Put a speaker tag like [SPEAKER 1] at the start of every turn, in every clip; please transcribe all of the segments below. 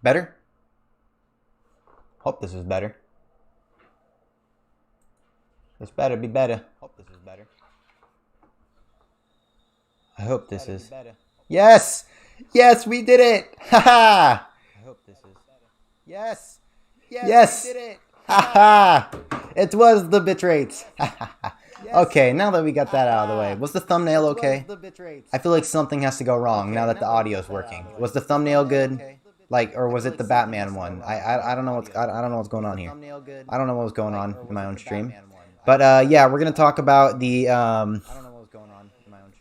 [SPEAKER 1] Better? Hope this is better. This better be better. Hope this is better. I hope this is. Yes! Yes, we did it! Haha! I hope this is. Yes! Yes! We did it! Haha! It was the bitrates. Okay, now that we got that out of the way, was the thumbnail okay? I feel like something has to go wrong now that the audio's working. Was the thumbnail good? Like, or was it the Batman one? I don't know what's going on here. I don't know what was going on in my own stream. But yeah, we're gonna talk about the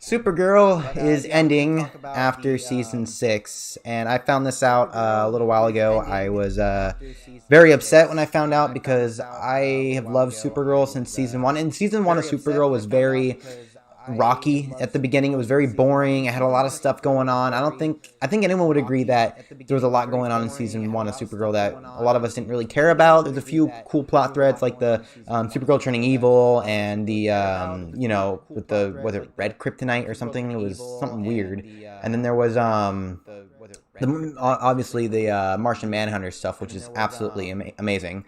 [SPEAKER 1] Supergirl is ending after season 6, and I found this out a little while ago. I was very upset when I found out because I have loved Supergirl since season 1, and season 1 of Supergirl was very rocky at the beginning. It was very boring. It had a lot of stuff going on. I think anyone would agree that there was a lot going on in season 1 of Supergirl that a lot of us didn't really care about. There's a few cool plot threads like the Supergirl turning evil and the you know, with the, was it red kryptonite or something? It was something weird. And then there was obviously the Martian Manhunter stuff, which is absolutely amazing.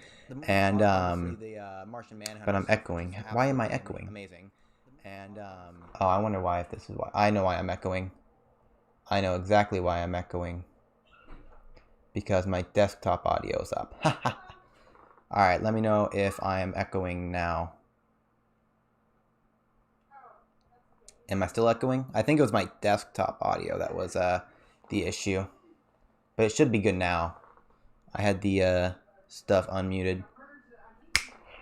[SPEAKER 1] And but I'm echoing. Why am I echoing? Oh, I wonder why, if this is why. I know why I'm echoing. I know exactly why I'm echoing. Because my desktop audio is up. Alright, let me know if I am echoing now. Am I still echoing? I think it was my desktop audio that was the issue. But it should be good now. I had the stuff unmuted.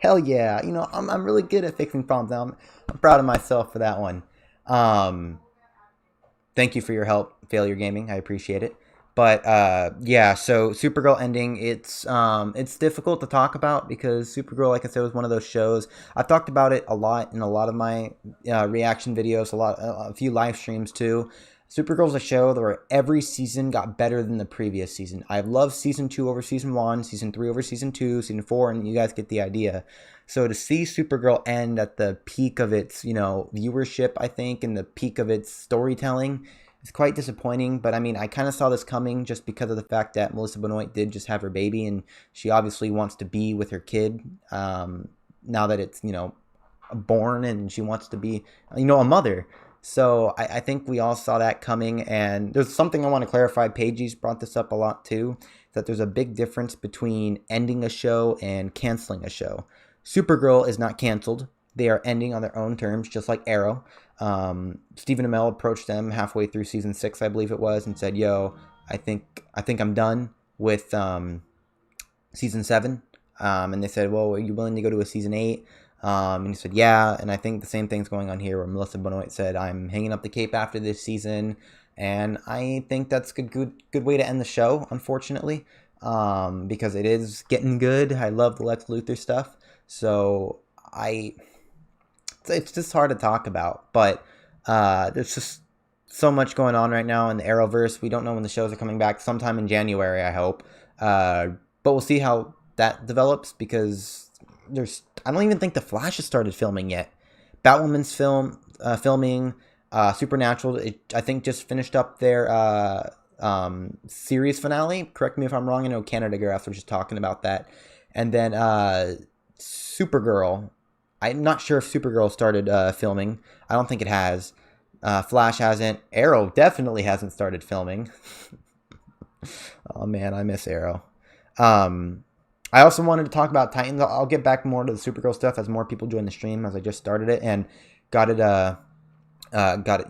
[SPEAKER 1] Hell yeah, you know, I'm really good at fixing problems now. I'm proud of myself for that one. Thank you for your help, Failure Gaming. I appreciate it. But yeah, so Supergirl ending, it's difficult to talk about because Supergirl, like I said, was one of those shows. I've talked about it a lot in a lot of my reaction videos, a few live streams too. Supergirl's a show where every season got better than the previous season. I've loved season 2 over season 1, season 3 over season 2, season 4, and you guys get the idea. So to see Supergirl end at the peak of its, you know, viewership, I think, and the peak of its storytelling is quite disappointing. But I mean, I kind of saw this coming just because of the fact that Melissa Benoist did just have her baby, and she obviously wants to be with her kid now that it's, you know, born, and she wants to be, you know, a mother. So I think we all saw that coming, and there's something I want to clarify. Paige's brought this up a lot too, that there's a big difference between ending a show and canceling a show. Supergirl is not canceled. They are ending on their own terms, just like Arrow. Stephen Amell approached them halfway through season 6, I believe it was, and said, yo, I think I'm done with season 7. And they said, well, are you willing to go to a season 8? And he said, yeah, and I think the same thing's going on here where Melissa Benoist said, I'm hanging up the cape after this season, and I think that's a good way to end the show, unfortunately, because it is getting good. I love the Lex Luthor stuff, so it's just hard to talk about, but there's just so much going on right now in the Arrowverse. We don't know when the shows are coming back, sometime in January, I hope, but we'll see how that develops, because I don't even think The Flash has started filming yet. Batwoman's filming. Supernatural, I think, just finished up their series finale. Correct me if I'm wrong. I know Canada Grass was just talking about that. And then Supergirl. I'm not sure if Supergirl started filming. I don't think it has. Flash hasn't. Arrow definitely hasn't started filming. Oh man, I miss Arrow. I also wanted to talk about Titans. I'll get back more to the Supergirl stuff as more people join the stream, as I just started it and got it,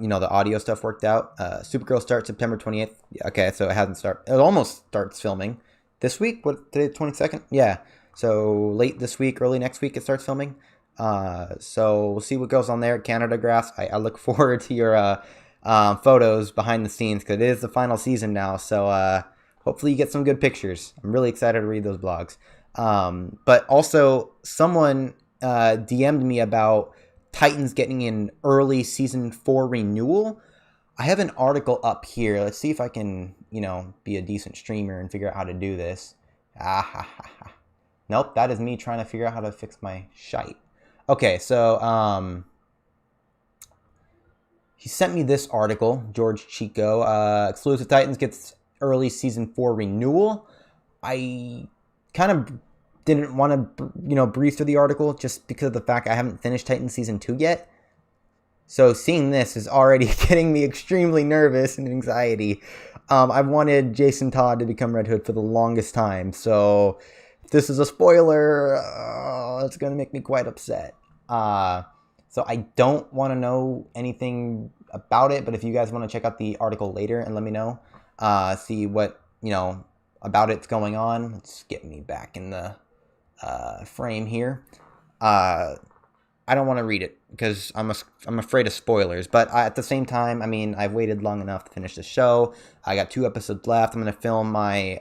[SPEAKER 1] you know, the audio stuff worked out. Supergirl starts September 28th. Okay, so it hasn't started. It almost starts filming this week. What, today, 22nd? Yeah. So late this week, early next week, it starts filming. So we'll see what goes on there at Canada Grass. I look forward to your photos behind the scenes, because it is the final season now. So hopefully you get some good pictures. I'm really excited to read those blogs. But also, someone DM'd me about Titans getting an early season 4 renewal. I have an article up here. Let's see if I can, you know, be a decent streamer and figure out how to do this. Nope, that is me trying to figure out how to fix my shite. Okay, so he sent me this article, George Chico. Exclusive Titans gets early season 4 renewal. I kind of didn't want to, breeze through the article just because of the fact I haven't finished Titans Season 2 yet. So seeing this is already getting me extremely nervous and anxiety. I've wanted Jason Todd to become Red Hood for the longest time, so if this is a spoiler, it's going to make me quite upset. So I don't want to know anything about it, but if you guys want to check out the article later and let me know, see what, about it's going on. Let's get me back in the frame here. I don't want to read it because I'm afraid of spoilers. But at the same time, I mean, I've waited long enough to finish the show. I got 2 episodes left. I'm going to film my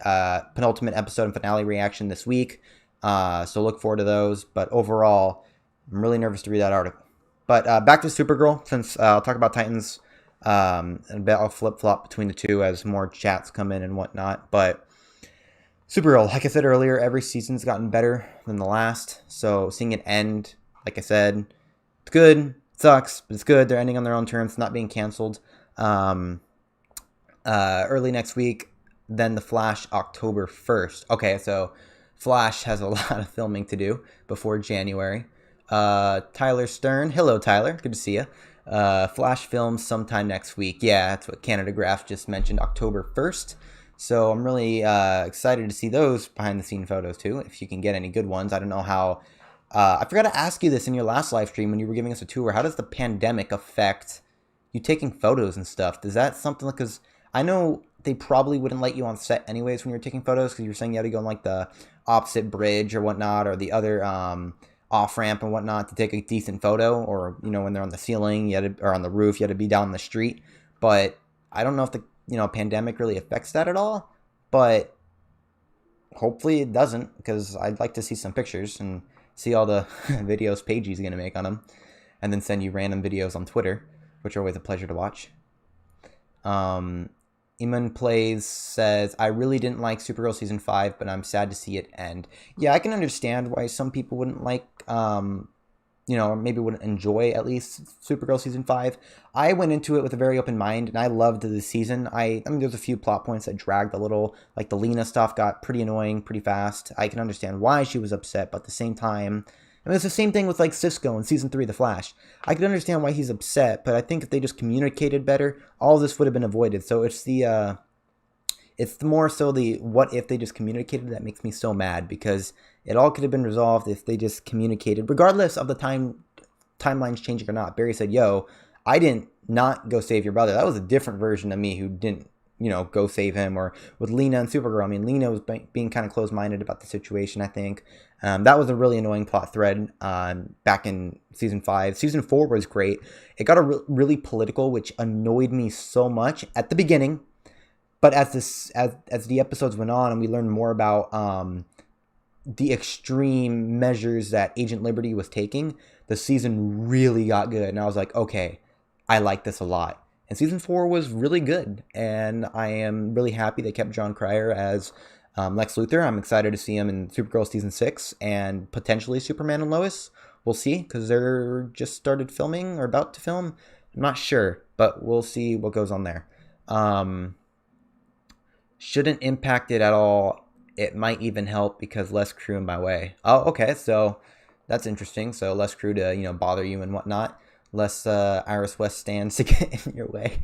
[SPEAKER 1] penultimate episode and finale reaction this week. So look forward to those. But overall, I'm really nervous to read that article. But back to Supergirl, since I'll talk about Titans. And a bit I'll flip-flop between the two as more chats come in and whatnot. But Supergirl, like I said earlier, every season's gotten better than the last. So seeing it end, like I said, it's good. It sucks, but it's good. They're ending on their own terms, not being canceled. Early next week, then The Flash, October 1st. Okay, so Flash has a lot of filming to do before January. Tyler Stern. Hello, Tyler. Good to see you. Flash films sometime next week. Yeah, that's what Canada Graph just mentioned, October 1st. So I'm really excited to see those behind-the-scene photos, too, if you can get any good ones. I don't know how... I forgot to ask you this in your last live stream when you were giving us a tour. How does the pandemic affect you taking photos and stuff? Is that something... Because I know they probably wouldn't let you on set anyways when you were taking photos because you were saying you had to go on, like, the opposite bridge or whatnot or the other off-ramp and whatnot to take a decent photo. Or, when they're on the ceiling or on the roof, you had to be down the street. But I don't know if the, pandemic really affects that at all. But hopefully it doesn't because I'd like to see some pictures and... see all the videos Pagey's going to make on them, and then send you random videos on Twitter, which are always a pleasure to watch. Iman Plays says, I really didn't like Supergirl Season 5, but I'm sad to see it end. Yeah, I can understand why some people wouldn't like, or maybe wouldn't enjoy at least Supergirl Season 5. I went into it with a very open mind, and I loved the season. I mean, there's a few plot points that dragged a little. Like, the Lena stuff got pretty annoying pretty fast. I can understand why she was upset, but at the same time... I mean, it's the same thing with, like, Cisco in Season 3, The Flash. I can understand why he's upset, but I think if they just communicated better, all this would have been avoided. So it's the... It's more so the what if they just communicated that makes me so mad, because it all could have been resolved if they just communicated, regardless of the timelines changing or not. Barry said, yo, I didn't not go save your brother. That was a different version of me who didn't, go save him. Or with Lena and Supergirl, I mean, Lena was being kind of closed-minded about the situation, I think. That was a really annoying plot thread back in Season 5. Season 4 was great. It got really political, which annoyed me so much at the beginning. But as the episodes went on and we learned more about the extreme measures that Agent Liberty was taking, the season really got good. And I was like, okay, I like this a lot. And Season 4 was really good. And I am really happy they kept John Cryer as Lex Luthor. I'm excited to see him in Supergirl Season 6 and potentially Superman and Lois. We'll see, because they're just started filming or about to film. I'm not sure, but we'll see what goes on there. Shouldn't impact it at all. It might even help because less crew in my way. Oh, okay, so that's interesting. So less crew to, bother you and whatnot. Less Iris West stands to get in your way.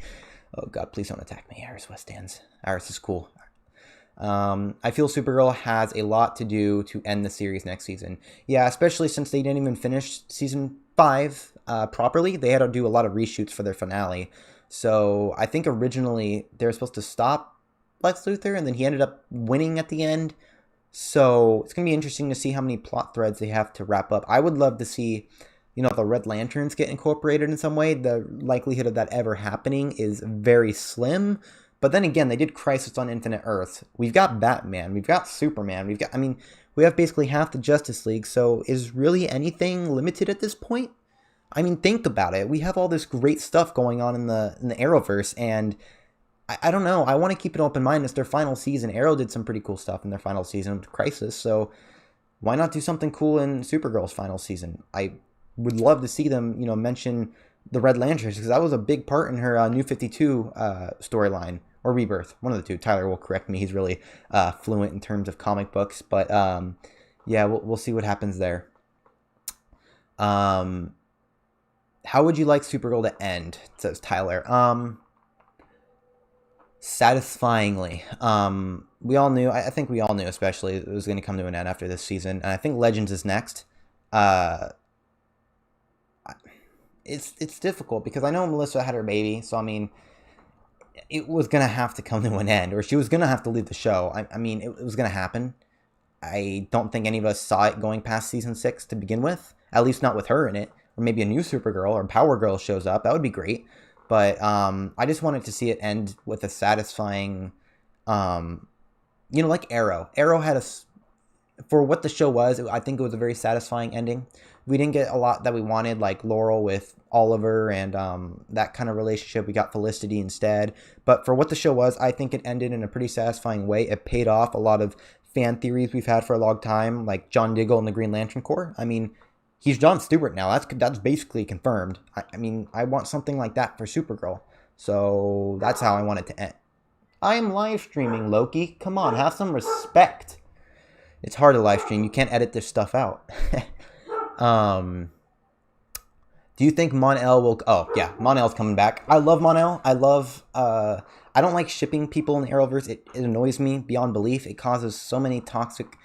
[SPEAKER 1] Oh, God, please don't attack me, Iris West stands. Iris is cool. I feel Supergirl has a lot to do to end the series next season. Yeah, especially since they didn't even finish Season 5 properly. They had to do a lot of reshoots for their finale. So I think originally they were supposed to stop Lex Luthor, and then he ended up winning at the end. So it's going to be interesting to see how many plot threads they have to wrap up. I would love to see, the Red Lanterns get incorporated in some way. The likelihood of that ever happening is very slim. But then again, they did Crisis on Infinite Earths. We've got Batman. We've got Superman. We have basically half the Justice League. So is really anything limited at this point? I mean, think about it. We have all this great stuff going on in the Arrowverse, and I don't know. I want to keep an open mind. It's their final season. Arrow did some pretty cool stuff in their final season with Crisis, so why not do something cool in Supergirl's final season? I would love to see them, mention the Red Lanterns, because that was a big part in her New 52 storyline, or Rebirth, one of the two. Tyler will correct me. He's really fluent in terms of comic books, but yeah, we'll see what happens there. How would you like Supergirl to end? Says Tyler. Satisfyingly. We all knew. I think we all knew, especially, it was going to come to an end after this season, and I think Legends is next. It's difficult because I know Melissa had her baby, so I mean, it was gonna have to come to an end, or she was gonna have to leave the show. I mean, it was gonna happen. I don't think any of us saw it going past season 6 to begin with, at least not with her in it, or maybe a new Supergirl or Power Girl shows up. That would be great, but I just wanted to see it end with a satisfying, like Arrow. Arrow had for what the show was, I think it was a very satisfying ending. We didn't get a lot that we wanted, like Laurel with Oliver and that kind of relationship. We got Felicity instead. But for what the show was, I think it ended in a pretty satisfying way. It paid off a lot of fan theories we've had for a long time, like John Diggle and the Green Lantern Corps. I mean, he's John Stewart now. That's basically confirmed. I mean, I want something like that for Supergirl. So that's how I want it to end. I am live streaming, Loki. Come on, have some respect. It's hard to live stream. You can't edit this stuff out. Do you think Mon-El will... Oh, yeah, Mon-El's coming back. I love Mon-El. I love... I don't like shipping people in the Arrowverse. It annoys me beyond belief. It causes so many toxic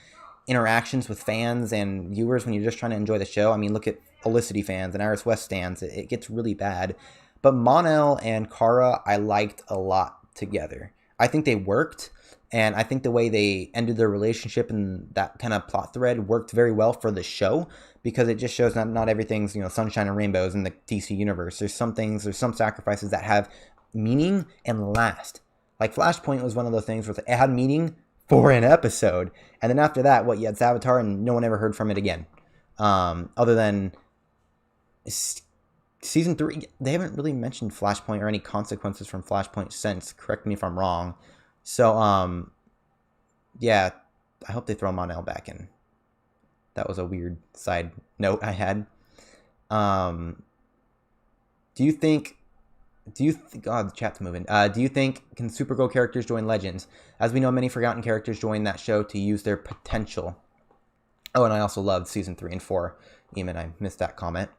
[SPEAKER 1] interactions with fans and viewers when you're just trying to enjoy the show. I mean, look at Felicity fans and Iris West stands. It gets really bad. But Mon-El and Kara, I liked a lot together. I think they worked. And I think the way they ended their relationship and that kind of plot thread worked very well for the show, because it just shows that not everything's, sunshine and rainbows in the DC universe. There's some sacrifices that have meaning and last. Like Flashpoint was one of those things where it had meaning for an episode. And then after that, you had Savitar and no one ever heard from it again. Other than season 3, they haven't really mentioned Flashpoint or any consequences from Flashpoint since. Correct me if I'm wrong. So, yeah, I hope they throw Mon-El back in. That was a weird side note I had. Do you think, God, the chat's moving. Do you think, can Supergirl characters join Legends? As we know, many forgotten characters joined that show to use their potential. Oh, and I also loved season 3 and 4. Eamon, I missed that comment.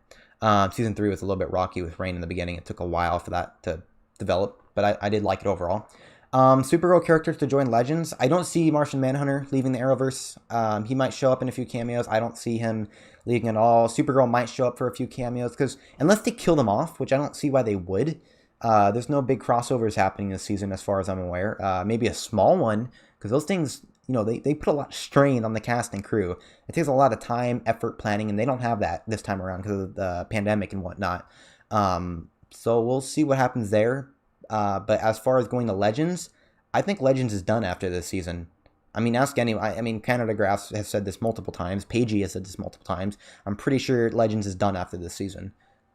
[SPEAKER 1] Season 3 was a little bit rocky with Rain in the beginning. It took a while for that to develop, but I did like it overall. Supergirl characters to join Legends. I don't see Martian Manhunter leaving the Arrowverse. He might show up in a few cameos. I don't see him leaving at all. Supergirl might show up for a few cameos, because unless they kill them off, which I don't see why they would, there's no big crossovers happening this season as far as I'm aware. Maybe a small one, because those things, they put a lot of strain on the cast and crew. It takes a lot of time, effort, planning, and they don't have that this time around because of the pandemic and whatnot. So we'll see what happens there. But as far as going to Legends, I think Legends is done after this season. I mean, ask anyone. I mean, Canada Graphs has said this multiple times. Pagey has said this multiple times. I'm pretty sure Legends is done after this season.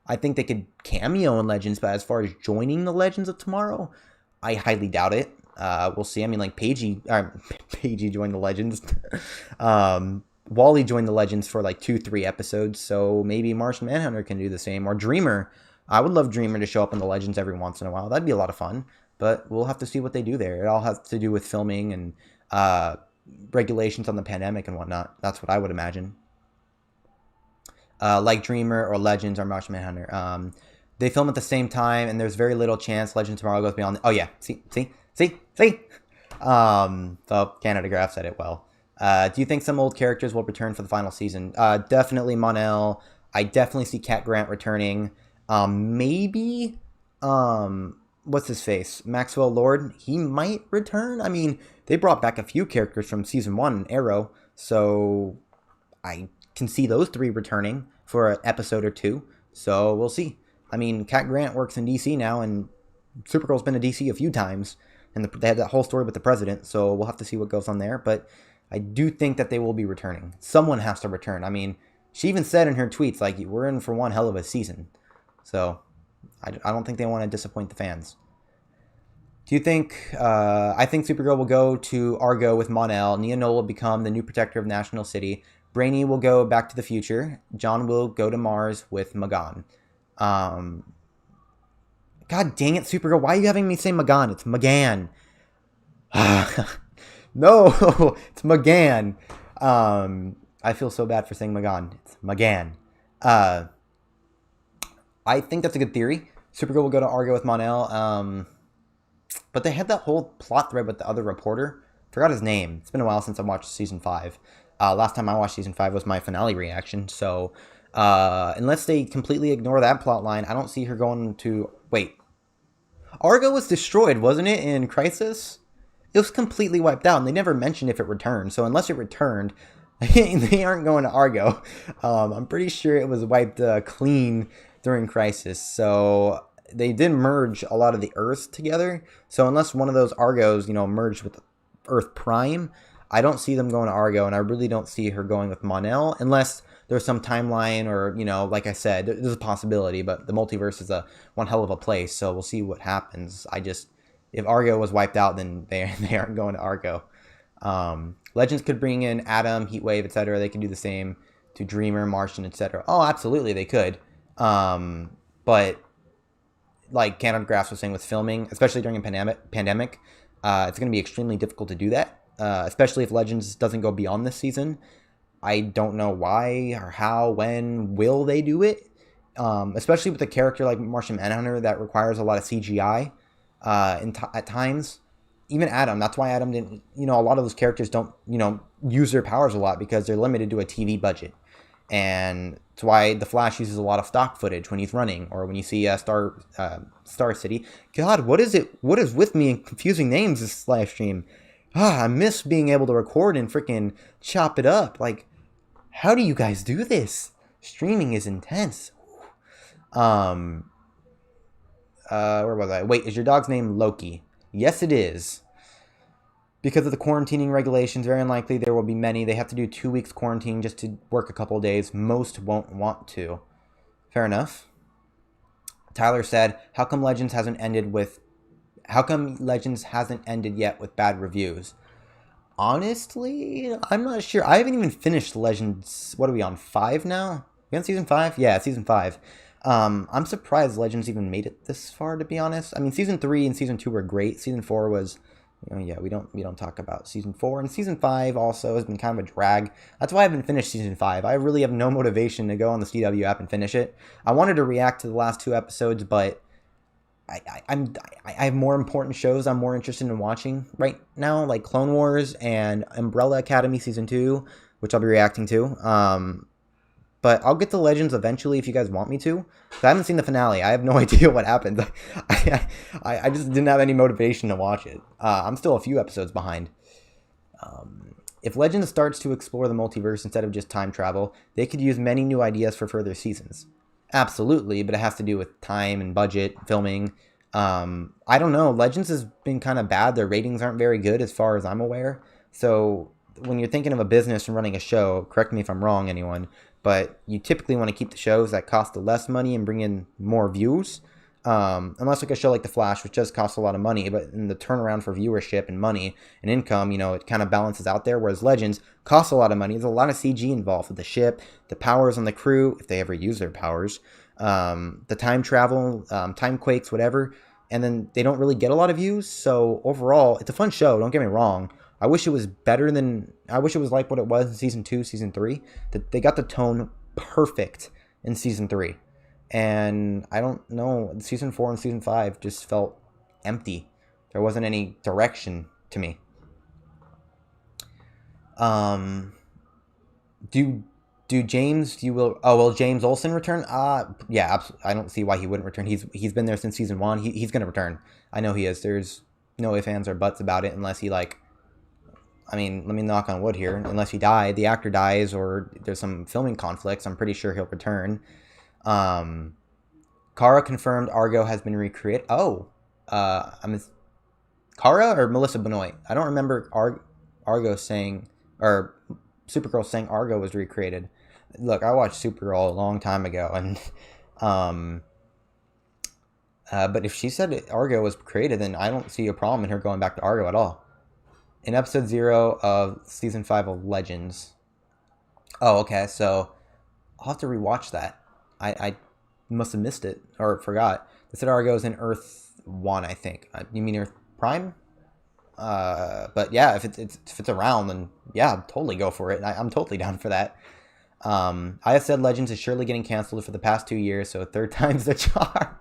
[SPEAKER 1] I think they could cameo in Legends, but as far as joining the Legends of Tomorrow, I highly doubt it. We'll see. I mean, like Pagey joined the Legends. Wally joined the Legends for like 2-3 episodes, so maybe Martian Manhunter can do the same, or Dreamer. I would love Dreamer to show up in the Legends every once in a while. That'd be a lot of fun, but we'll have to see what they do there. It all has to do with filming and regulations on the pandemic and whatnot. That's what I would imagine. Like Dreamer or Legends or Martian Manhunter. They film at the same time, and there's very little chance Legends Tomorrow goes beyond... Oh, yeah. See? So Canada Graph said it well. Do you think some old characters will return for the final season? Definitely Mon-El. I definitely see Cat Grant returning. Maybe, what's his face? Maxwell Lord, he might return. I mean, they brought back a few characters from season 1 in Arrow, so I can see those 3 returning for an episode or 2, so we'll see. I mean, Cat Grant works in DC now, and Supergirl's been to DC a few times, and they had that whole story with the president, so we'll have to see what goes on there, but I do think that they will be returning. Someone has to return. I mean, she even said in her tweets, like, we're in for one hell of a season. So, I don't think they want to disappoint the fans. Do you think... I think Supergirl will go to Argo with Mon-El. Nia Knoll will become the new protector of National City. Brainy will go back to the future. John will go to Mars with Magan. Kind God dang it, Supergirl. Why are you having me say Magan? It's Magan. No, it's Magan. I feel so bad for saying Magan. It's Magan. Uh, I think that's a good theory. Supergirl will go to Argo with Mon-El. But they had that whole plot thread with the other reporter. Forgot his name. It's been a while since I watched season 5. Last time I watched season 5 was my finale reaction. So unless they completely ignore that plot line, I don't see her going to... Wait. Argo was destroyed, wasn't it, in Crisis? It was completely wiped out, and they never mentioned if it returned. So unless it returned, they aren't going to Argo. I'm pretty sure it was wiped clean during Crisis. So they did merge a lot of the Earths together. So unless one of those Argos, merged with Earth Prime, I don't see them going to Argo, and I really don't see her going with Mon-El unless there's some timeline or, like I said, there's a possibility, but the multiverse is one hell of a place, so we'll see what happens. If Argo was wiped out, then they aren't going to Argo. Legends could bring in Atom, Heatwave, etc. They could do the same to Dreamer, Martian, etc. Oh, absolutely, they could. But like Cannon Grass was saying with filming, especially during a pandemic, it's going to be extremely difficult to do that, especially if Legends doesn't go beyond this season. I don't know why or how, when will they do it, especially with a character like Martian Manhunter that requires a lot of CGI at times. Even Atom, that's why Atom didn't, a lot of those characters don't, use their powers a lot because they're limited to a TV budget. And it's why the Flash uses a lot of stock footage when he's running, or when you see Star City. God, what is it? What is with me and confusing names this live stream? I miss being able to record and freaking chop it up. Like, how do you guys do this? Streaming is intense. Where was I? Wait, is your dog's name Loki? Yes, it is. Because of the quarantining regulations, very unlikely there will be many. They have to do 2 weeks quarantine just to work a couple of days. Most won't want to. Fair enough. Tyler said, how come Legends hasn't ended yet with bad reviews? Honestly, I'm not sure. I haven't even finished Legends. What are we on, 5 now? We on season 5? Yeah, season 5. I'm surprised Legends even made it this far, to be honest. I mean, season 3 and season 2 were great. Season 4 was... we don't talk about season 4, and season 5 also has been kind of a drag. That's why I haven't finished season 5. I really have no motivation to go on the CW app and finish it. I wanted to react to the last 2 episodes, but I have more important shows I'm more interested in watching right now, like Clone Wars and Umbrella Academy season 2, which I'll be reacting to. But I'll get to Legends eventually if you guys want me to. I haven't seen the finale. I have no idea what happened. I just didn't have any motivation to watch it. I'm still a few episodes behind. If Legends starts to explore the multiverse instead of just time travel, they could use many new ideas for further seasons. Absolutely, but it has to do with time and budget, filming. I don't know. Legends has been kind of bad. Their ratings aren't very good as far as I'm aware. So when you're thinking of a business and running a show, correct me if I'm wrong, anyone, but you typically want to keep the shows that cost the less money and bring in more views. Unless like a show like The Flash, which does cost a lot of money, but in the turnaround for viewership and money and income, it kind of balances out there. Whereas Legends costs a lot of money. There's a lot of CG involved with the ship, the powers on the crew, if they ever use their powers, the time travel, time quakes, whatever. And then they don't really get a lot of views. So overall, it's a fun show. Don't get me wrong. I wish it was like what it was in season 2, season 3. That they got the tone perfect in season 3. And I don't know, season 4 and season 5 just felt empty. There wasn't any direction to me. Will James Olsen return? Yeah, absolutely. I don't see why he wouldn't return. He's been there since season 1. He's gonna return. I know he is. There's no ifs, ands, or buts about it, unless he let me knock on wood here. Unless the actor dies, or there's some filming conflicts, I'm pretty sure he'll return. Kara confirmed Argo has been recreated. Kara or Melissa Benoist? I don't remember Argo saying, or Supergirl saying Argo was recreated. Look, I watched Supergirl a long time ago, and but if she said Argo was created, then I don't see a problem in her going back to Argo at all. In episode 0 of season 5 of Legends. Oh, okay, so I'll have to rewatch that. I must have missed it or forgot. The Sidara goes in Earth 1, I think. You mean Earth Prime? But yeah, if it's around, then yeah, totally go for it. I'm totally down for that. I have said Legends is surely getting canceled for the past 2 years, so third time's the charm.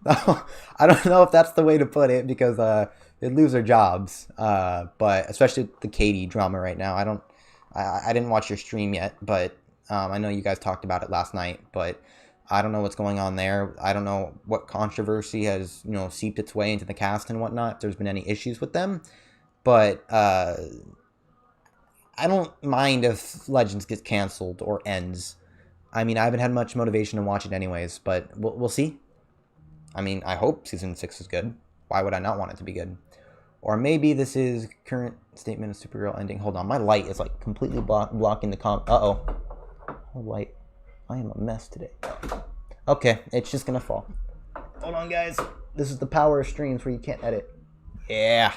[SPEAKER 1] No, I don't know if that's the way to put it because they'd lose their jobs. But especially the Katie drama right now. I didn't watch your stream yet, but I know you guys talked about it last night. But I don't know what's going on there. I don't know what controversy has seeped its way into the cast and whatnot. If there's been any issues with them, but I don't mind if Legends gets canceled or ends. I mean, I haven't had much motivation to watch it anyways, but we'll see. I mean, I hope Season 6 is good. Why would I not want it to be good? Or maybe this is current statement of Supergirl ending. Hold on, my light is like completely blocking the Uh-oh. My light. I am a mess today. Okay, it's just gonna fall. Hold on, guys. This is the power of streams where you can't edit. Yeah.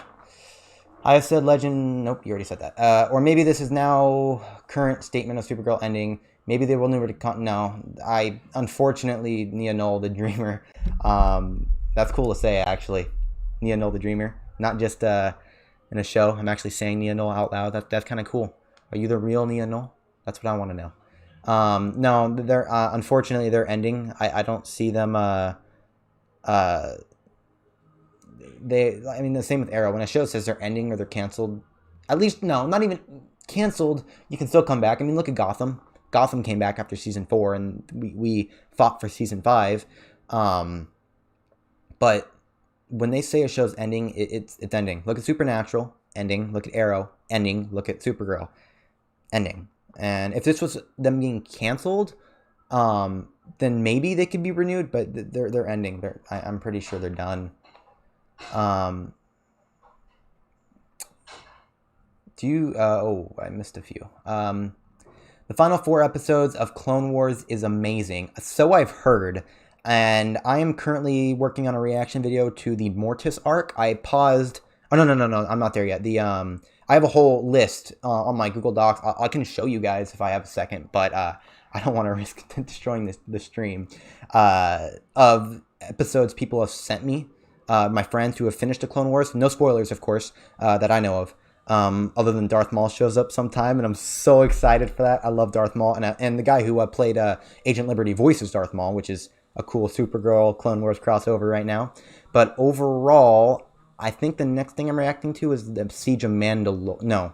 [SPEAKER 1] I have said Legend. Nope, you already said that. Or maybe this is now current statement of Supergirl ending. Maybe they will never. No, unfortunately Nia Knoll the Dreamer. That's cool to say actually. Nia Knoll the Dreamer, not just in a show. I'm actually saying Nia Knoll out loud. That's kind of cool. Are you the real Nia Knoll? That's what I want to know. No, they're unfortunately they're ending. I don't see them. I mean, the same with Arrow. When a show says they're ending or they're canceled, at least, no, not even canceled, you can still come back. I mean, look at Gotham. Gotham came back after season 4, and we fought for season 5. But when they say a show's ending, it's ending. Look at Supernatural, ending. Look at Arrow, ending. Look at Supergirl, ending. And if this was them being canceled, then maybe they could be renewed, but they're ending. I'm pretty sure they're done. I missed a few. The final 4 episodes of Clone Wars is amazing. So I've heard. And I am currently working on a reaction video to the Mortis arc. I paused. Oh, no. I'm not there yet. I have a whole list on my Google Docs. I can show you guys if I have a second, but I don't want to risk destroying the stream of episodes people have sent me. My friends who have finished the Clone Wars. No spoilers, of course, that I know of. Other than Darth Maul shows up sometime, and I'm so excited for that. I love Darth Maul, and the guy who played Agent Liberty voices Darth Maul, which is a cool Supergirl Clone Wars crossover right now. But overall, I think the next thing I'm reacting to is the Siege of Mandalore. No,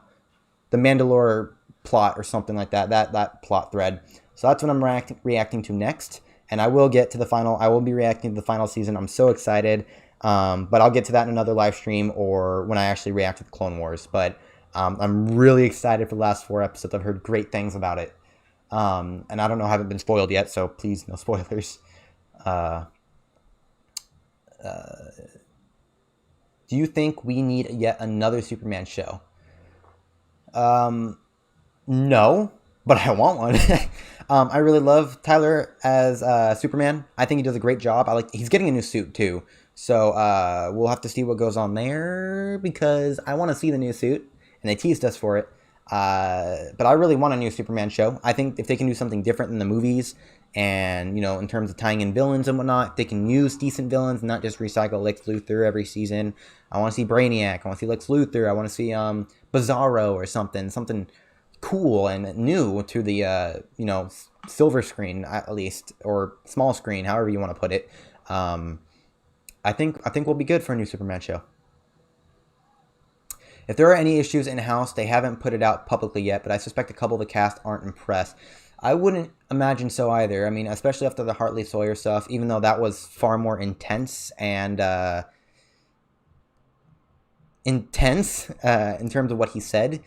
[SPEAKER 1] the Mandalore plot or something like that. That plot thread. So that's what I'm reacting to next, and I will get to the final. I will be reacting to the final season. I'm so excited. But I'll get to that in another live stream or when I actually react to the Clone Wars. But I'm really excited for the last 4 episodes. I've heard great things about it. And I don't know, I haven't been spoiled yet, so please, no spoilers. Do you think we need yet another Superman show? No, but I want one. I really love Tyler as Superman. I think he does a great job. He's getting a new suit too. So we'll have to see what goes on there because I want to see the new suit, and they teased us for it. But I really want a new Superman show. I think if they can do something different than the movies, and in terms of tying in villains and whatnot, if they can use decent villains, not just recycle Lex Luthor every season. I want to see Brainiac. I want to see Lex Luthor. I want to see Bizarro or something cool and new to the silver screen at least, or small screen, however you want to put it. I think we'll be good for a new Superman show. If there are any issues in-house, they haven't put it out publicly yet, but I suspect a couple of the cast aren't impressed. I wouldn't imagine so either. I mean, especially after the Hartley Sawyer stuff, even though that was far more intense and in terms of what he said.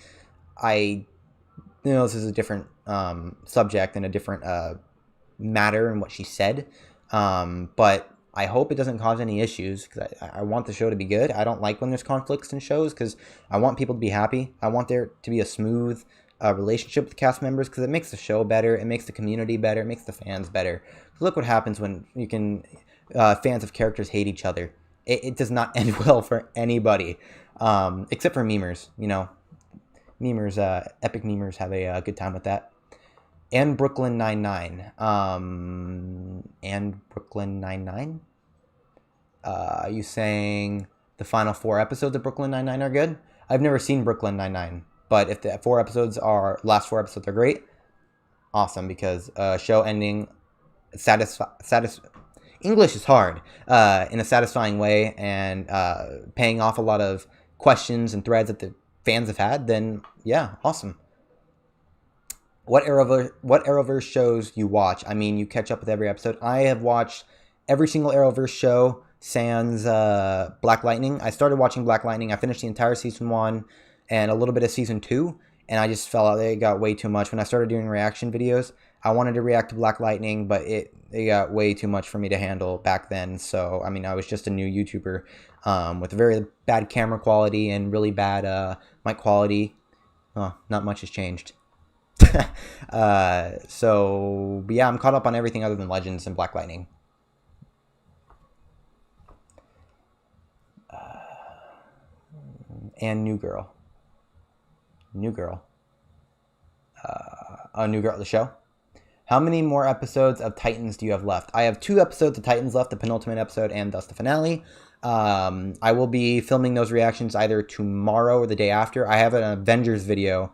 [SPEAKER 1] This is a different subject and a different matter in what she said, but I hope it doesn't cause any issues because I want the show to be good. I don't like when there's conflicts in shows because I want people to be happy. I want there to be a smooth relationship with cast members because it makes the show better. It makes the community better. It makes the fans better. Look what happens when fans of characters hate each other. It does not end well for anybody except for memers. Epic memers have a good time with that. And Brooklyn Nine-Nine. And Brooklyn Nine-Nine? Are you saying the final 4 episodes of Brooklyn Nine-Nine are good? I've never seen Brooklyn Nine-Nine, but if the last 4 episodes are great, awesome, because show ending English is hard in a satisfying way and paying off a lot of questions and threads that the fans have had, then yeah, awesome. What Arrowverse shows you watch? I mean, you catch up with every episode. I have watched every single Arrowverse show sans Black Lightning. I started watching Black Lightning. I finished the entire season 1 and a little bit of season 2, and I just fell out. It got way too much. When I started doing reaction videos, I wanted to react to Black Lightning, but it got way too much for me to handle back then. So, I mean, I was just a new YouTuber with very bad camera quality and really bad mic quality. Oh, not much has changed. So yeah, I'm caught up on everything other than Legends and Black Lightning. And New Girl. New Girl, the show. How many more episodes of Titans do you have left? I have 2 episodes of Titans left, the penultimate episode and thus the finale. I will be filming those reactions either tomorrow or the day after. I have an Avengers video,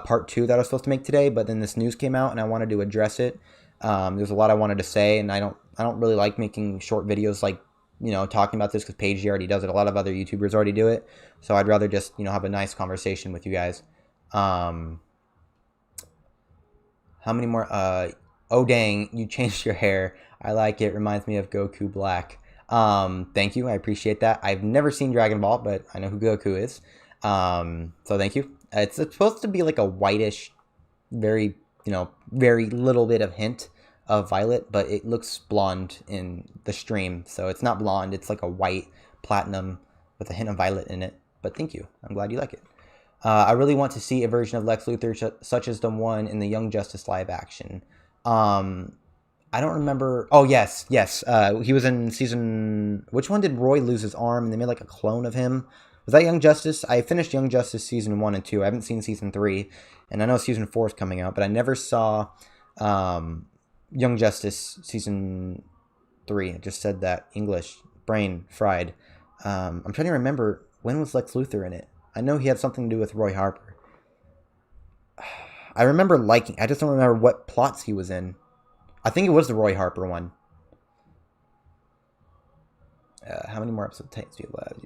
[SPEAKER 1] part 2, that I was supposed to make today, but then this news came out and I wanted to address it. There's a lot I wanted to say, and I don't really like making short videos like, talking about this, because Paige already does it. A lot of other YouTubers already do it, so I'd rather just have a nice conversation with you guys. How many more? Oh dang, you changed your hair. I like it. Reminds me of Goku Black. Thank you. I appreciate that. I've never seen Dragon Ball, but I know who Goku is. So thank you. It's supposed to be like a whitish, very little bit of hint of violet, but it looks blonde in the stream. So it's not blonde. It's like a white platinum with a hint of violet in it. But thank you. I'm glad you like it. I really want to see a version of Lex Luthor such as the one in the Young Justice live action. I don't remember. Oh, yes. He was in season... Which one did Roy lose his arm and they made like a clone of him? Was that Young Justice? I finished Young Justice season 1 and 2. I haven't seen season 3. And I know season 4 is coming out, but I never saw Young Justice season 3. I just said that. English. Brain fried. I'm trying to remember, when was Lex Luthor in it? I know he had something to do with Roy Harper. I remember liking... I just don't remember what plots he was in. I think it was the Roy Harper one. How many more episodes of Titans do you have?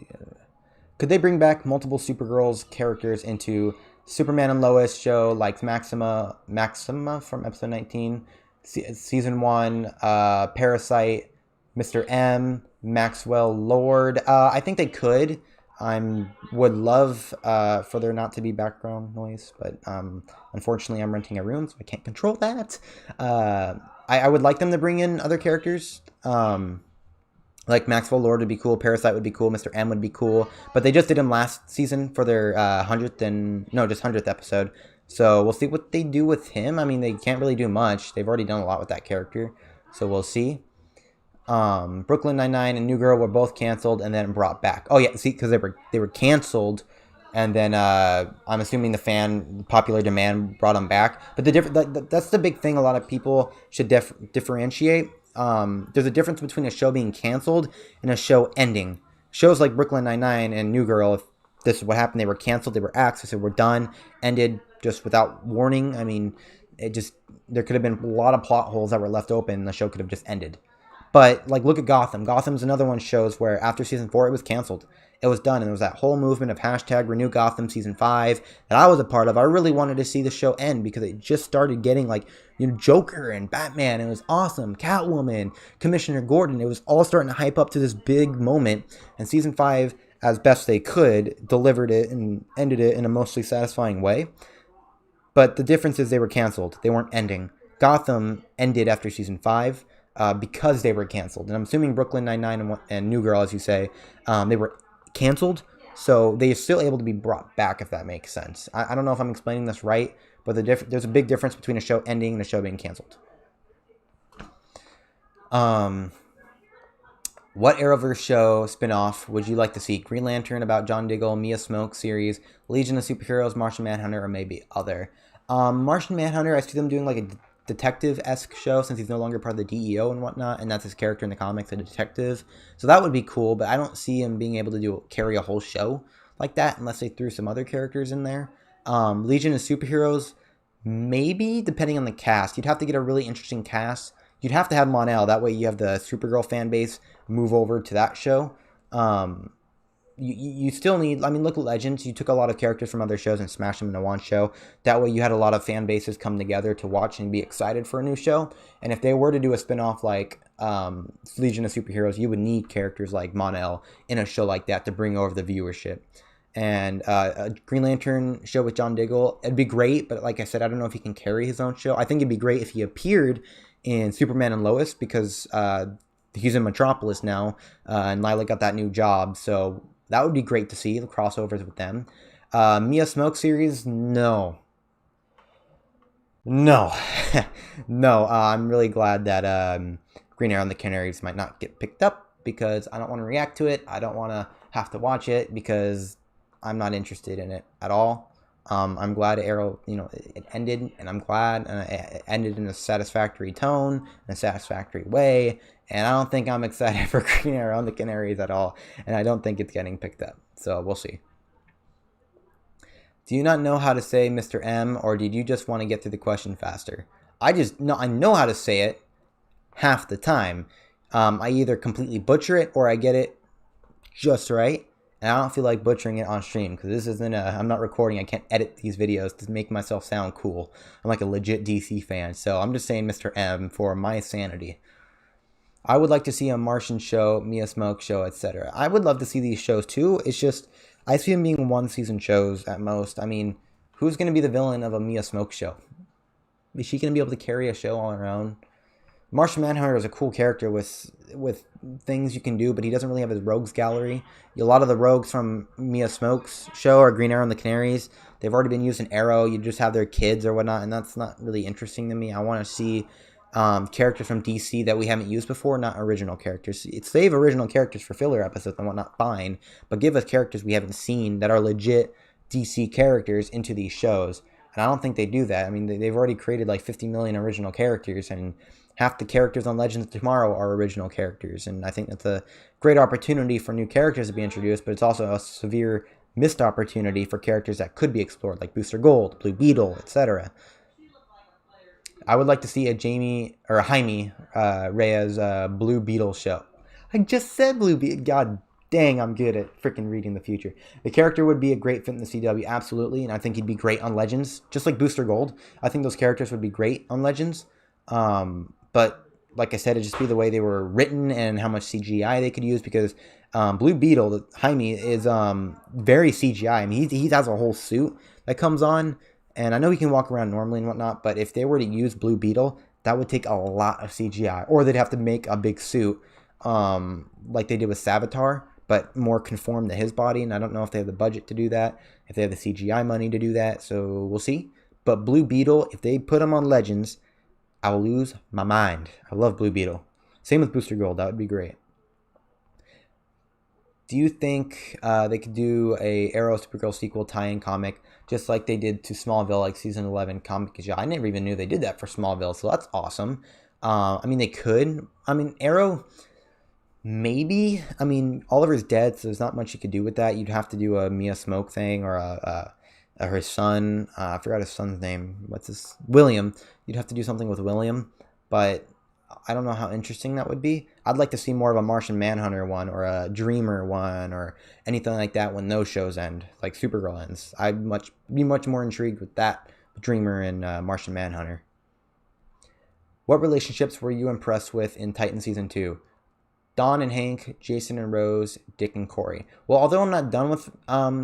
[SPEAKER 1] Could they bring back multiple Supergirl's characters into Superman and Lois show, like Maxima from episode 19, season 1, Parasite, Mr. M, Maxwell Lord? I think they could. Would love for there not to be background noise, but unfortunately I'm renting a room, so I can't control that. I would like them to bring in other characters. Like Maxwell Lord would be cool, Parasite would be cool, Mr. M would be cool, but they just did him last season for their 100th episode. So we'll see what they do with him. I mean, they can't really do much. They've already done a lot with that character, so we'll see. Brooklyn Nine-Nine and New Girl were both canceled and then brought back. Oh yeah, see, because they were canceled, and then I'm assuming the popular demand brought them back. But that's the big thing. A lot of people should differentiate. There's a difference between a show being canceled and a show ending. Shows like Brooklyn Nine-Nine and New Girl, if this is what happened, they were canceled, they were axed, they said we're done, ended just without warning. I mean, there could have been a lot of plot holes that were left open, and the show could have just ended. But, like, look at Gotham. Gotham's another one shows where after season 4, it was canceled. It was done, and there was that whole movement of hashtag Renew Gotham season 5 that I was a part of. I really wanted to see the show end because it just started getting, like, Joker and Batman. It was awesome. Catwoman, Commissioner Gordon. It was all starting to hype up to this big moment. And season 5, as best they could, delivered it and ended it in a mostly satisfying way. But the difference is they were canceled. They weren't ending. Gotham ended after season 5. Because they were canceled. And I'm assuming Brooklyn Nine-Nine and New Girl, as you say, they were canceled. So they are still able to be brought back, if that makes sense. I don't know if I'm explaining this right, but there's a big difference between a show ending and a show being canceled. What Arrowverse show spinoff would you like to see? Green Lantern about John Diggle, Mia Smoke series, Legion of Superheroes, Martian Manhunter, or maybe other? Martian Manhunter, I see them doing like detective-esque show since he's no longer part of the DEO and whatnot, and that's his character in the comics, a detective. So that would be cool, but I don't see him being able to carry a whole show like that unless they threw some other characters in there. Legion of Superheroes, maybe, depending on the cast. You'd have to get a really interesting cast. You'd have to have Mon-El. That way you have the Supergirl fan base move over to that show. You still need, I mean, look at Legends. You took a lot of characters from other shows and smashed them into one show. That way you had a lot of fan bases come together to watch and be excited for a new show. And if they were to do a spinoff like Legion of Superheroes, you would need characters like Mon-El in a show like that to bring over the viewership. And a Green Lantern show with John Diggle, it'd be great, but like I said, I don't know if he can carry his own show. I think it'd be great if he appeared in Superman and Lois, because he's in Metropolis now, and Lila got that new job, so that would be great to see, the crossovers with them. Mia Smoke series, no. No. No, I'm really glad that Green Arrow and the Canaries might not get picked up, because I don't want to react to it. I don't want to have to watch it, because I'm not interested in it at all. I'm glad Arrow, it ended, and I'm glad it ended in a satisfactory tone, in a satisfactory way, and I don't think I'm excited for Green Arrow and the Canaries at all, and I don't think it's getting picked up, so we'll see. Do you not know how to say Mr. M, or did you just want to get through the question faster? I know how to say it half the time. I either completely butcher it, or I get it just right. And I don't feel like butchering it on stream, because this isn't I'm not recording. I can't edit these videos to make myself sound cool. I'm like a legit DC fan, so I'm just saying Mr. M for my sanity. I would like to see a Martian show, Mia Smoke show, etc. I would love to see these shows too. It's just, I see them being one-season shows at most. I mean, who's going to be the villain of a Mia Smoke show? Is she going to be able to carry a show on her own? Martian Manhunter is a cool character with things you can do, but he doesn't really have his rogues gallery. A lot of the rogues from Mia Smoke's show are Green Arrow and the Canaries. They've already been used in Arrow. You just have their kids or whatnot, and that's not really interesting to me. I want to see characters from DC that we haven't used before, not original characters. Save original characters for filler episodes and whatnot, fine, but give us characters we haven't seen that are legit DC characters into these shows. And I don't think they do that. I mean, they've already created like 50 million original characters, and half the characters on Legends of Tomorrow are original characters. And I think that's a great opportunity for new characters to be introduced, but it's also a severe missed opportunity for characters that could be explored, like Booster Gold, Blue Beetle, etc. I would like to see a Jaime Reyes Blue Beetle show. I just said Blue Beetle. God dang, I'm good at freaking reading the future. The character would be a great fit in the CW, absolutely, and I think he'd be great on Legends, just like Booster Gold. I think those characters would be great on Legends, but like I said, it'd just be the way they were written and how much CGI they could use, because Blue Beetle, Jaime, is very CGI. I mean, he has a whole suit that comes on, and I know he can walk around normally and whatnot, but if they were to use Blue Beetle, that would take a lot of CGI, or they'd have to make a big suit like they did with Savitar, but more conform to his body, and I don't know if they have the budget to do that, if they have the CGI money to do that, so we'll see. But Blue Beetle, if they put him on Legends, I will lose my mind. I love Blue Beetle. Same with Booster Gold, that would be great. Do you think they could do a Arrow Supergirl sequel tie-in comic, just like they did to Smallville, like Season 11 comic? I never even knew they did that for Smallville, so that's awesome. I mean, they could. I mean, Arrow... Maybe. I mean, Oliver's dead, so there's not much you could do with that. You'd have to do a Mia Smoke thing, or her son. I forgot his son's name. William. You'd have to do something with William, but I don't know how interesting that would be. I'd like to see more of a Martian Manhunter one, or a Dreamer one, or anything like that when those shows end, like Supergirl ends. I'd be much more intrigued with that, Dreamer and Martian Manhunter. What relationships were you impressed with in Titan Season 2? Dawn and Hank, Jason and Rose, Dick and Corey. Well, although I'm not done with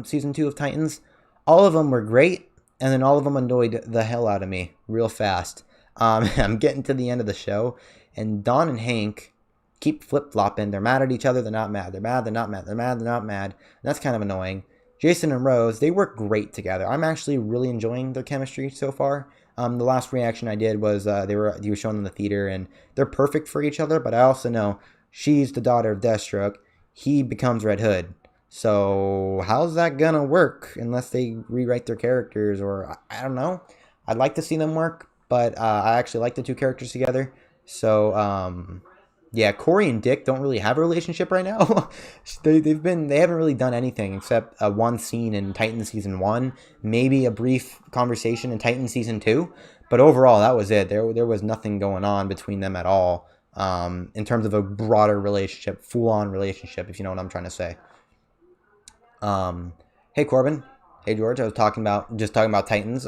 [SPEAKER 1] Season 2 of Titans, all of them were great, and then all of them annoyed the hell out of me real fast. I'm getting to the end of the show, and Dawn and Hank keep flip-flopping. They're mad at each other, they're not mad. They're mad, they're not mad. They're mad, they're not mad. And that's kind of annoying. Jason and Rose, they work great together. I'm actually really enjoying their chemistry so far. The last reaction I did was they were shown in the theater, and they're perfect for each other, but I also know she's the daughter of Deathstroke. He becomes Red Hood. So how's that gonna work unless they rewrite their characters, or I don't know. I'd like to see them work, but I actually like the two characters together. So yeah, Corey and Dick don't really have a relationship right now. They haven't really done anything except one scene in Titan season 1, maybe a brief conversation in Titan season 2, but overall that was it. There was nothing going on between them at all. In terms of a broader relationship, full-on relationship, if you know what I'm trying to say. Hey Corbin, hey George. I was talking about Titans.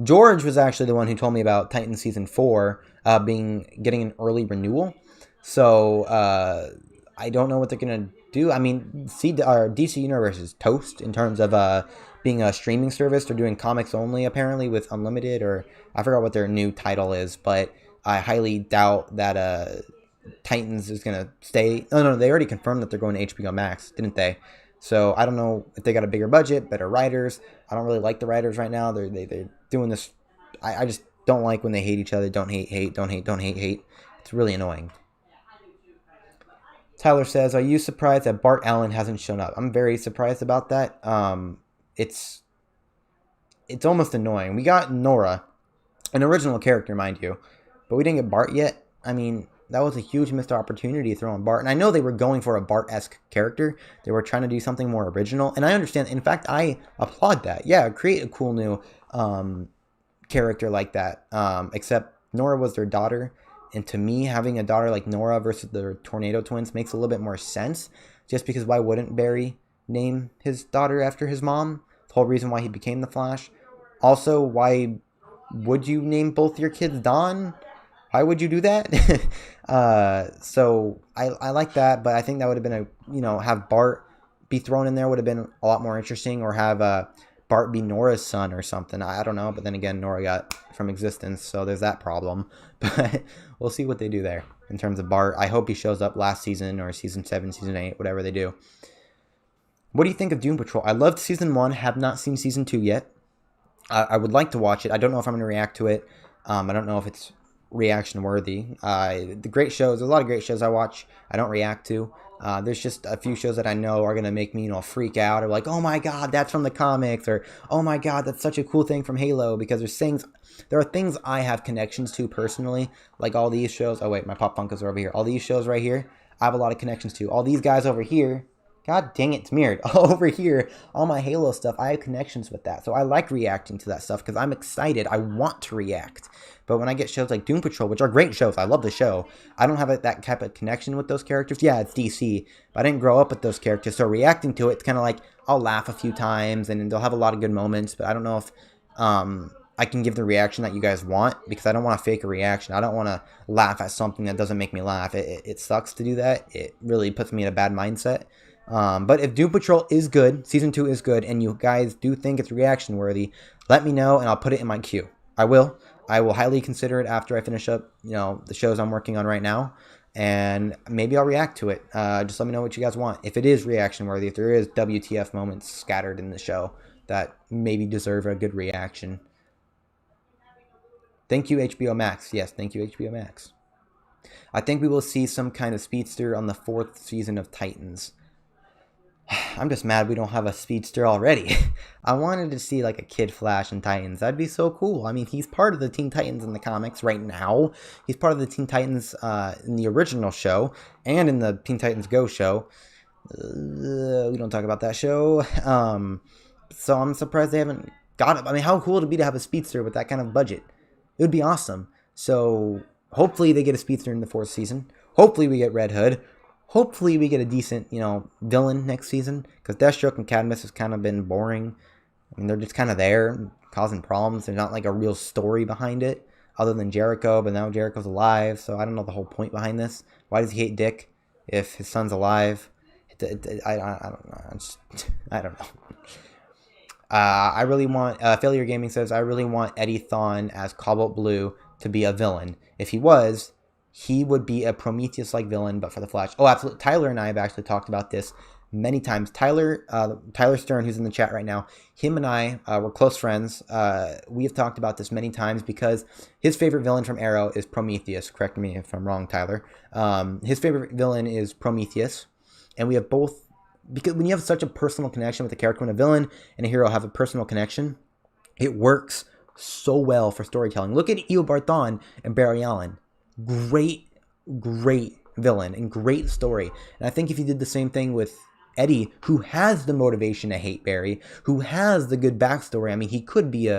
[SPEAKER 1] George was actually the one who told me about Titans season 4 getting an early renewal. So I don't know what they're gonna do. I mean, DC Universe is toast in terms of being a streaming service. They're doing comics only apparently with Unlimited, or I forgot what their new title is, but I highly doubt that Titans is gonna stay. Oh no, they already confirmed that they're going to HBO Max, didn't they? So I don't know if they got a bigger budget, better writers. I don't really like the writers right now. They're doing this. I just don't like when they hate each other. Don't hate, don't hate, don't hate, hate. It's really annoying. Tyler says, "Are you surprised that Bart Allen hasn't shown up?" I'm very surprised about that. It's almost annoying. We got Nora, an original character, mind you, but we didn't get Bart yet. I mean, that was a huge missed opportunity to throw in Bart. And I know they were going for a Bart-esque character. They were trying to do something more original. And I understand. In fact, I applaud that. Yeah, create a cool new character like that. Except Nora was their daughter. And to me, having a daughter like Nora versus the Tornado Twins makes a little bit more sense. Just because why wouldn't Barry name his daughter after his mom? The whole reason why he became the Flash. Also, why would you name both your kids Dawn? Why would you do that? So I like that, but I think that would have been have Bart be thrown in there would have been a lot more interesting, or have Bart be Nora's son or something. I don't know, but then again, Nora got from existence, so there's that problem. But we'll see what they do there in terms of Bart. I hope he shows up last season or season 7, season 8, whatever they do. What do you think of Doom Patrol? I loved season 1, have not seen season 2 yet. I would like to watch it. I don't know if I'm going to react to it. I don't know if it's reaction worthy. The great shows, there's a lot of great shows I watch, I don't react to. There's just a few shows that I know are going to make me, freak out, or like, oh my god, that's from the comics, or oh my god, that's such a cool thing from Halo, because there are things I have connections to personally, like all these shows. Oh wait, my Pop Funkos are over here. All these shows right here, I have a lot of connections to. All these guys over here, god dang it, it's mirrored. Over here, all my Halo stuff, I have connections with that. So I like reacting to that stuff because I'm excited. I want to react. But when I get shows like Doom Patrol, which are great shows, I love the show, I don't have that type of connection with those characters. Yeah, it's DC, but I didn't grow up with those characters. So reacting to it, it's kind of like I'll laugh a few times and they'll have a lot of good moments. But I don't know if I can give the reaction that you guys want, because I don't want to fake a reaction. I don't want to laugh at something that doesn't make me laugh. It sucks to do that. It really puts me in a bad mindset. But if Doom Patrol is good, season 2 is good, and you guys do think it's reaction worthy, let me know and I'll put it in my queue. I will highly consider it after I finish up, the shows I'm working on right now, and maybe I'll react to it. Just let me know what you guys want. If it is reaction worthy, if there is WTF moments scattered in the show that maybe deserve a good reaction. Thank you, HBO Max. Yes, thank you, HBO Max. I think we will see some kind of speedster on the 4th season of Titans. I'm just mad we don't have a speedster already. I wanted to see like a Kid Flash in Titans. That'd be so cool. I mean, he's part of the Teen Titans in the comics right now. He's part of the Teen Titans in the original show and in the Teen Titans Go show. We don't talk about that show. So I'm surprised they haven't got it. I mean, how cool would it be to have a speedster with that kind of budget? It would be awesome. So hopefully they get a speedster in the 4th season. Hopefully we get Red Hood. Hopefully we get a decent, villain next season, because Deathstroke and Cadmus has kind of been boring. I mean, they're just kind of there, causing problems. There's not like a real story behind it, other than Jericho, but now Jericho's alive, so I don't know the whole point behind this. Why does he hate Dick if his son's alive? I don't know. I don't know. I really want, Failure Gaming says, I really want Eddie Thawne as Cobalt Blue to be a villain. If he was, he would be a Prometheus-like villain, but for the Flash. Oh, absolutely. Tyler and I have actually talked about this many times. Tyler Stern, who's in the chat right now, him and I were close friends. We have talked about this many times because his favorite villain from Arrow is Prometheus. Correct me if I'm wrong, Tyler. His favorite villain is Prometheus. And we have both, because when you have such a personal connection with a character, when a villain and a hero have a personal connection, it works so well for storytelling. Look at Eobard Thawne and Barry Allen. Great, great villain and great story. And I think if you did the same thing with Eddie, who has the motivation to hate Barry, who has the good backstory, I mean, he could be